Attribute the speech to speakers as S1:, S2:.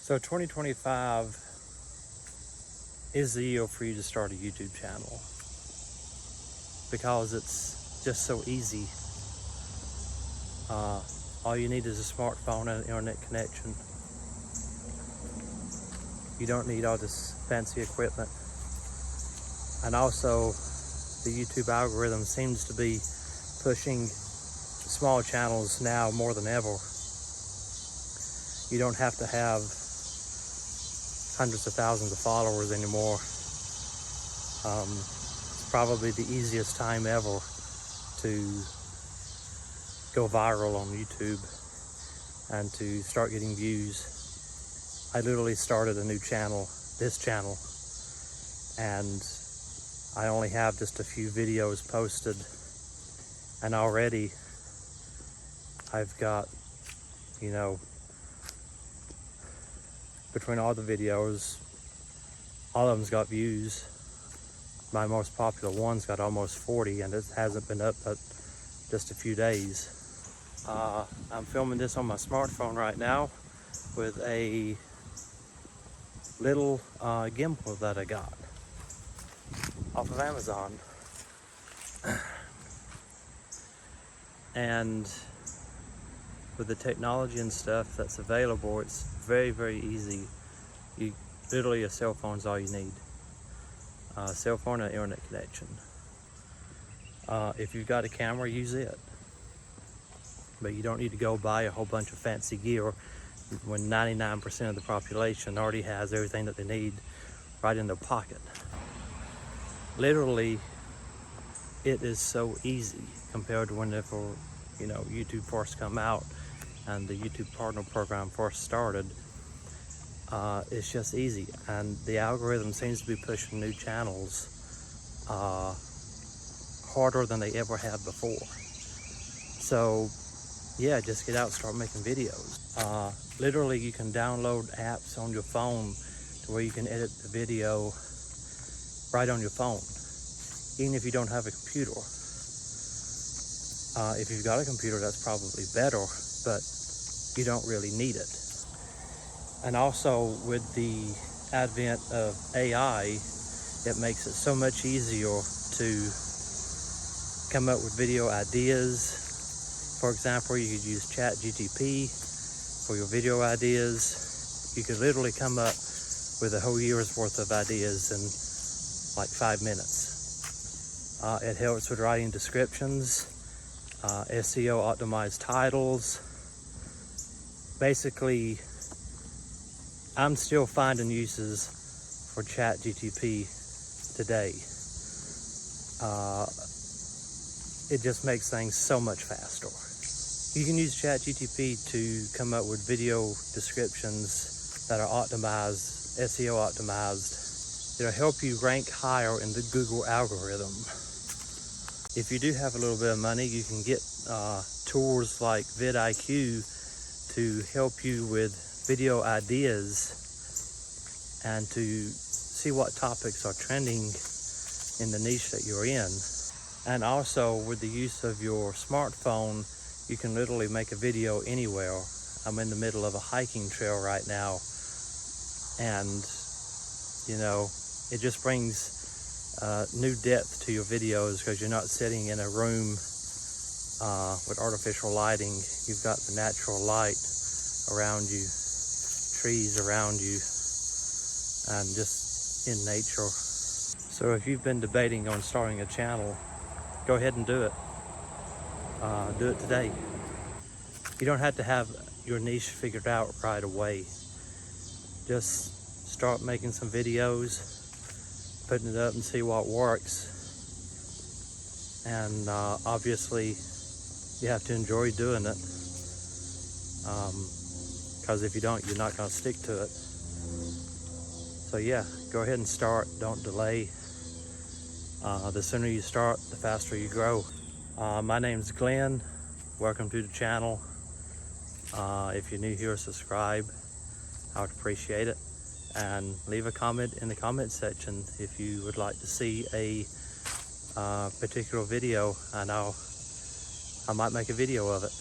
S1: So 2025 is the year for you to start a YouTube channel because it's just so easy. All you need is a smartphone and an internet connection. You don't need all this fancy equipment. And also, the YouTube algorithm seems to be pushing small channels now more than ever. You don't have to have hundreds of thousands of followers anymore. It's probably the easiest time ever to go viral on YouTube and to start getting views. I literally started a new channel, this channel, and I only have just a few videos posted, and already I've got, you know, between all the videos, all of them's got views. My most popular one's got almost 40, and it hasn't been up but just a few days. I'm filming this on my smartphone right now with a little gimbal that I got off of Amazon. And with the technology and stuff that's available, it's very, very easy. Literally a cell phone's all you need. Cell phone and internet connection. If you've got a camera, use it. But you don't need to go buy a whole bunch of fancy gear when 99% of the population already has everything that they need right in their pocket. Literally, it is so easy compared to whenever, you know, YouTube first come out and the YouTube Partner Program first started. It's just easy, and the algorithm seems to be pushing new channels harder than they ever have before. So yeah, just get out and start making videos. Literally, you can download apps on your phone to where you can edit the video right on your phone, even if you don't have a computer. If you've got a computer, that's probably better, but you don't really need it. And also, with the advent of AI, it makes it so much easier to come up with video ideas. For example, you could use ChatGPT for your video ideas. You could literally come up with a whole year's worth of ideas in like 5 minutes. It helps with writing descriptions, SEO optimized titles. Basically, I'm still finding uses for ChatGPT today. It just makes things so much faster. You can use ChatGPT to come up with video descriptions that are optimized, SEO optimized. It'll help you rank higher in the Google algorithm. If you do have a little bit of money, you can get tools like vidIQ to help you with video ideas and to see what topics are trending in the niche that you're in. And also, with the use of your smartphone, you can literally make a video anywhere. I'm in the middle of a hiking trail right now, and you know, it just brings new depth to your videos because you're not sitting in a room with artificial lighting. You've got the natural light around you, trees around you, and just in nature. So if you've been debating on starting a channel, go ahead and do it. Do it today. You don't have to have your niche figured out right away. Just start making some videos, putting it up and see what works. And obviously, you have to enjoy doing it. Because if you don't, you're not going to stick to it. So yeah, go ahead and start. Don't delay. The sooner you start, the faster you grow. My name's Glenn. Welcome to the channel. If you're new here, subscribe. I would appreciate it. And leave a comment in the comment section if you would like to see a particular video, and I might make a video of it.